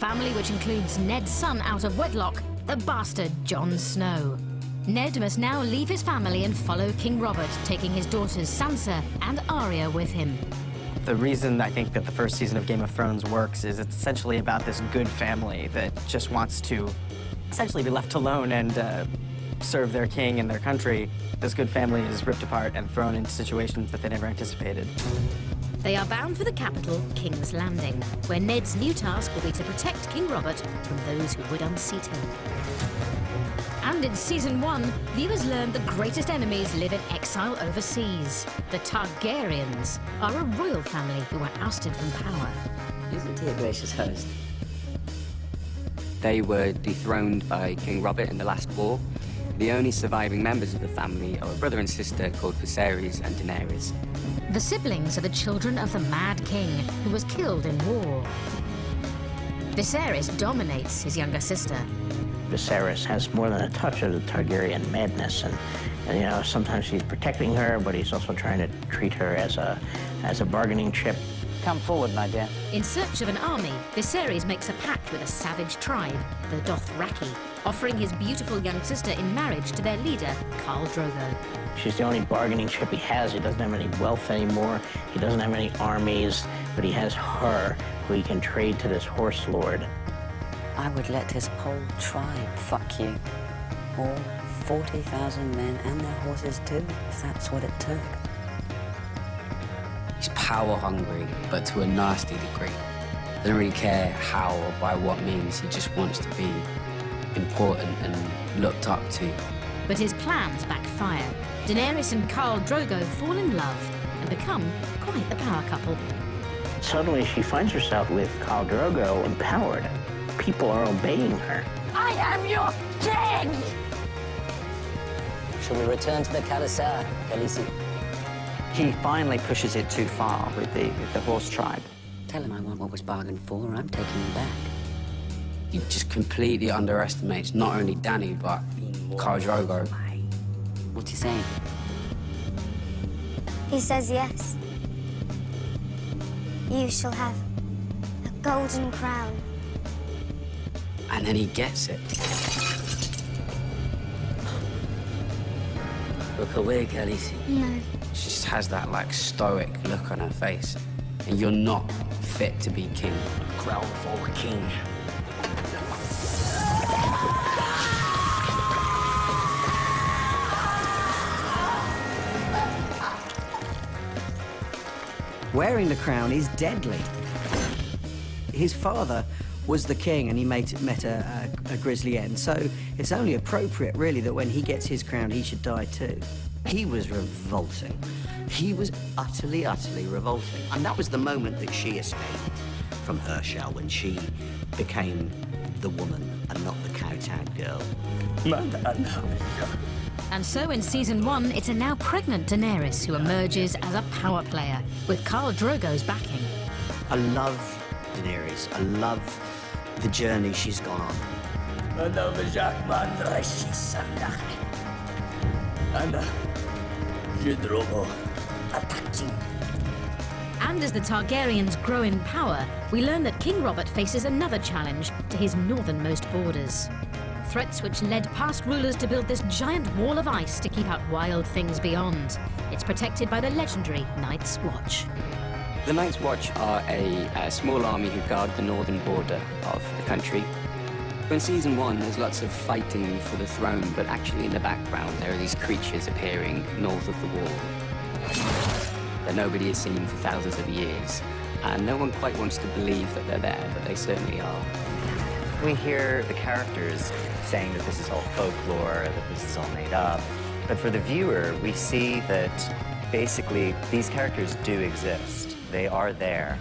family which includes Ned's son out of wedlock, the bastard Jon Snow. Ned must now leave his family and follow King Robert, taking his daughters Sansa and Arya with him. The reason I think that the first season of Game of Thrones works is it's essentially about this good family that just wants to essentially be left alone and serve their king and their country. This good family is ripped apart and thrown into situations that they never anticipated. They are bound for the capital, King's Landing, where Ned's new task will be to protect King Robert from those who would unseat him. And in Season 1, viewers learned the greatest enemies live in exile overseas. The Targaryens are a royal family who were ousted from power. Isn't he a gracious host? They were dethroned by King Robert in the last war. The only surviving members of the family are a brother and sister called Viserys and Daenerys. The siblings are the children of the Mad King, who was killed in war. Viserys dominates his younger sister. Viserys has more than a touch of the Targaryen madness, and you know, sometimes he's protecting her, but he's also trying to treat her as a bargaining chip. Come forward, my dear. In search of an army, Viserys makes a pact with a savage tribe, the Dothraki, offering his beautiful young sister in marriage to their leader, Khal Drogo. She's the only bargaining chip he has. He doesn't have any wealth anymore. He doesn't have any armies, but he has her, who he can trade to this horse lord. I would let his whole tribe fuck you. All 40,000 men and their horses too, if that's what it took. He's power hungry, but to a nasty degree. Doesn't really care how or by what means. He just wants to be important and looked up to. But his plans backfire. Daenerys and Khal Drogo fall in love and become quite the power couple. Suddenly she finds herself with Khal Drogo empowered. People are obeying her. I am your king! Shall we return to the Carousel, Khaleesi? He finally pushes it too far with the horse tribe. Tell him I want what was bargained for, or I'm taking him back. He just completely underestimates not only Dany, but Khal Drogo. What's he saying? He says yes. You shall have a golden crown. And then he gets it. Look away, Khaleesi. No. She just has that, like, stoic look on her face. And you're not fit to be king. Crown for king. Wearing the crown is deadly. His father was the king, and he met a grisly end. So it's only appropriate, really, that when he gets his crown, he should die too. He was revolting. He was utterly, utterly revolting. And that was the moment that she escaped from her shell, when she became the woman and not the cow-tag girl. And so in Season 1, it's a now pregnant Daenerys who emerges as a power player, with Khal Drogo's backing. I love Daenerys. I love the journey she's gone on. And as the Targaryens grow in power, we learn that King Robert faces another challenge to his northernmost borders. Threats which led past rulers to build this giant wall of ice to keep out wild things beyond. It's protected by the legendary Night's Watch. The Night's Watch are a small army who guard the northern border of the country. In Season 1, there's lots of fighting for the throne, but actually in the background there are these creatures appearing north of the wall that nobody has seen for thousands of years. And no one quite wants to believe that they're there, but they certainly are. We hear the characters saying that this is all folklore, that this is all made up. But for the viewer, we see that basically these characters do exist. They are there.